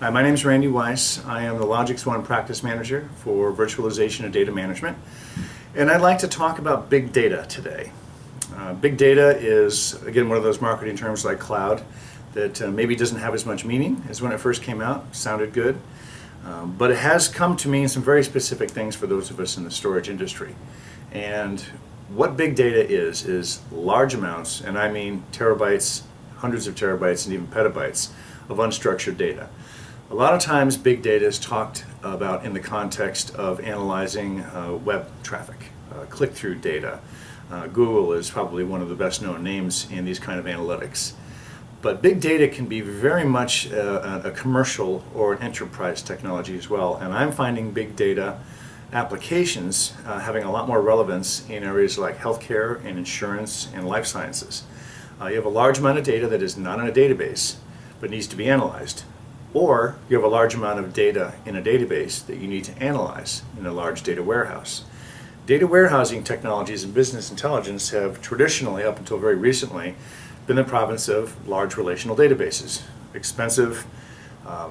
Hi, my name is Randy Weis. I am the Logix One Practice Manager for Virtualization and Data Management. And I'd like to talk about big data today. Big data is, again, one of those marketing terms like cloud that maybe doesn't have as much meaning as when it first came out. Sounded good. But it has come to mean some very specific things for those of us in the storage industry. And what big data is large amounts, and I mean terabytes, hundreds of terabytes, and even petabytes of unstructured data. A lot of times big data is talked about in the context of analyzing web traffic, click-through data. Google is probably one of the best known names in these kind of analytics. But big data can be very much a commercial or an enterprise technology as well, and I'm finding big data applications having a lot more relevance in areas like healthcare and insurance and life sciences. You have a large amount of data that is not in a database but needs to be analyzed. Or you have a large amount of data in a database that you need to analyze in a large data warehouse. Data warehousing technologies and business intelligence have traditionally, up until very recently, been the province of large relational databases. Expensive,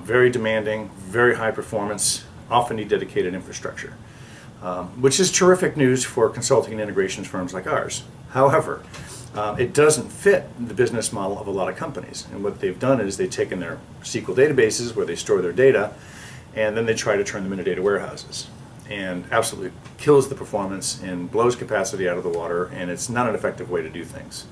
very demanding, very high performance, often need dedicated infrastructure, which is terrific news for consulting and integrations firms like ours. However, it doesn't fit the business model of a lot of companies. And what they've done is they've taken their SQL databases where they store their data, and then they try to turn them into data warehouses. And absolutely kills the performance and blows capacity out of the water, and it's not an effective way to do things.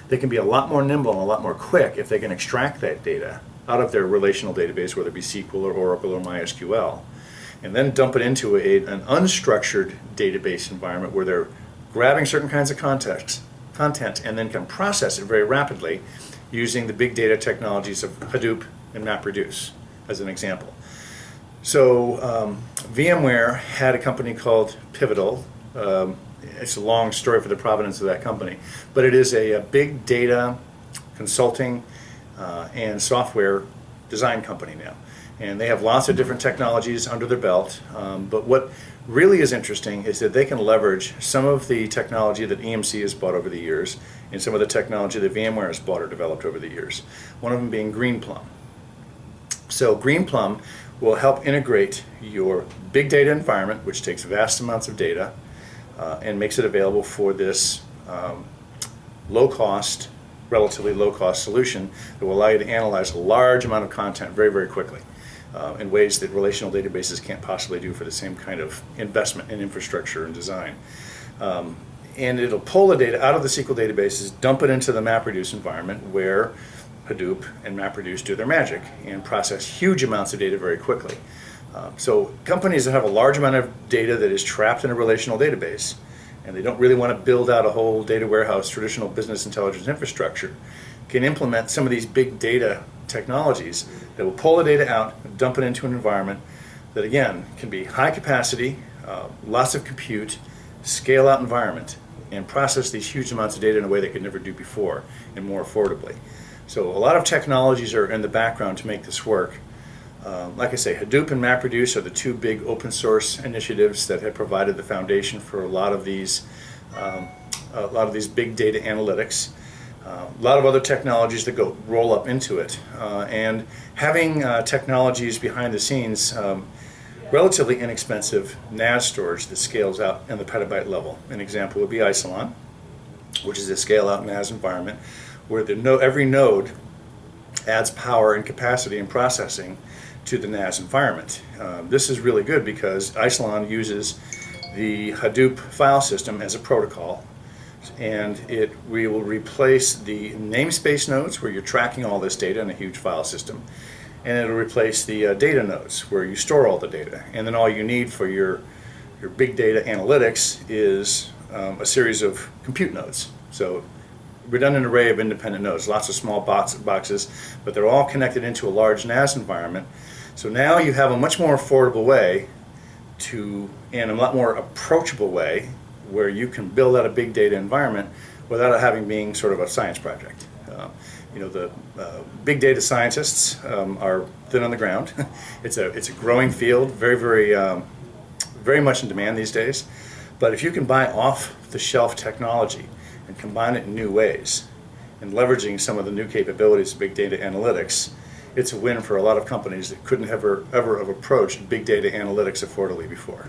They can be a lot more nimble and a lot more quick if they can extract that data out of their relational database, whether it be SQL or Oracle or MySQL, and then dump it into an unstructured database environment where they're grabbing certain kinds of content and then can process it very rapidly using the big data technologies of Hadoop and MapReduce as an example. So VMware had a company called Pivotal. It's a long story for the provenance of that company, but it is a big data consulting and software design company now. And they have lots of different technologies under their belt, but what really is interesting is that they can leverage some of the technology that EMC has bought over the years and some of the technology that VMware has bought or developed over the years, one of them being Greenplum. So Greenplum will help integrate your big data environment, which takes vast amounts of data, and makes it available for this low-cost, relatively low-cost solution that will allow you to analyze a large amount of content very, very quickly. In ways that relational databases can't possibly do for the same kind of investment in infrastructure and design. And it'll pull the data out of the SQL databases, dump it into the MapReduce environment where Hadoop and MapReduce do their magic and process huge amounts of data very quickly. So companies that have a large amount of data that is trapped in a relational database and they don't really want to build out a whole data warehouse, traditional business intelligence infrastructure, can implement some of these big data technologies that will pull the data out and dump it into an environment that, again, can be high capacity, lots of compute, scale out environment, and process these huge amounts of data in a way they could never do before and more affordably. So a lot of technologies are in the background to make this work. Like I say, Hadoop and MapReduce are the two big open source initiatives that have provided the foundation for a lot of these big data analytics. A lot of other technologies that roll up into it, and having technologies behind the scenes, relatively inexpensive NAS storage that scales out in the petabyte level. An example would be Isilon, which is a scale-out NAS environment where every node adds power and capacity and processing to the NAS environment. This is really good because Isilon uses the Hadoop file system as a protocol, and we will replace the namespace nodes where you're tracking all this data in a huge file system, and it'll replace the data nodes where you store all the data. And then all you need for your big data analytics is a series of compute nodes. So redundant array of independent nodes, lots of small boxes, but they're all connected into a large NAS environment. So now you have a much more affordable way and a lot more approachable way where you can build out a big data environment without it having being sort of a science project. The big data scientists are thin on the ground. It's a growing field, very, very, very much in demand these days. But if you can buy off-the-shelf technology and combine it in new ways, and leveraging some of the new capabilities of big data analytics, it's a win for a lot of companies that couldn't ever have approached big data analytics affordably before.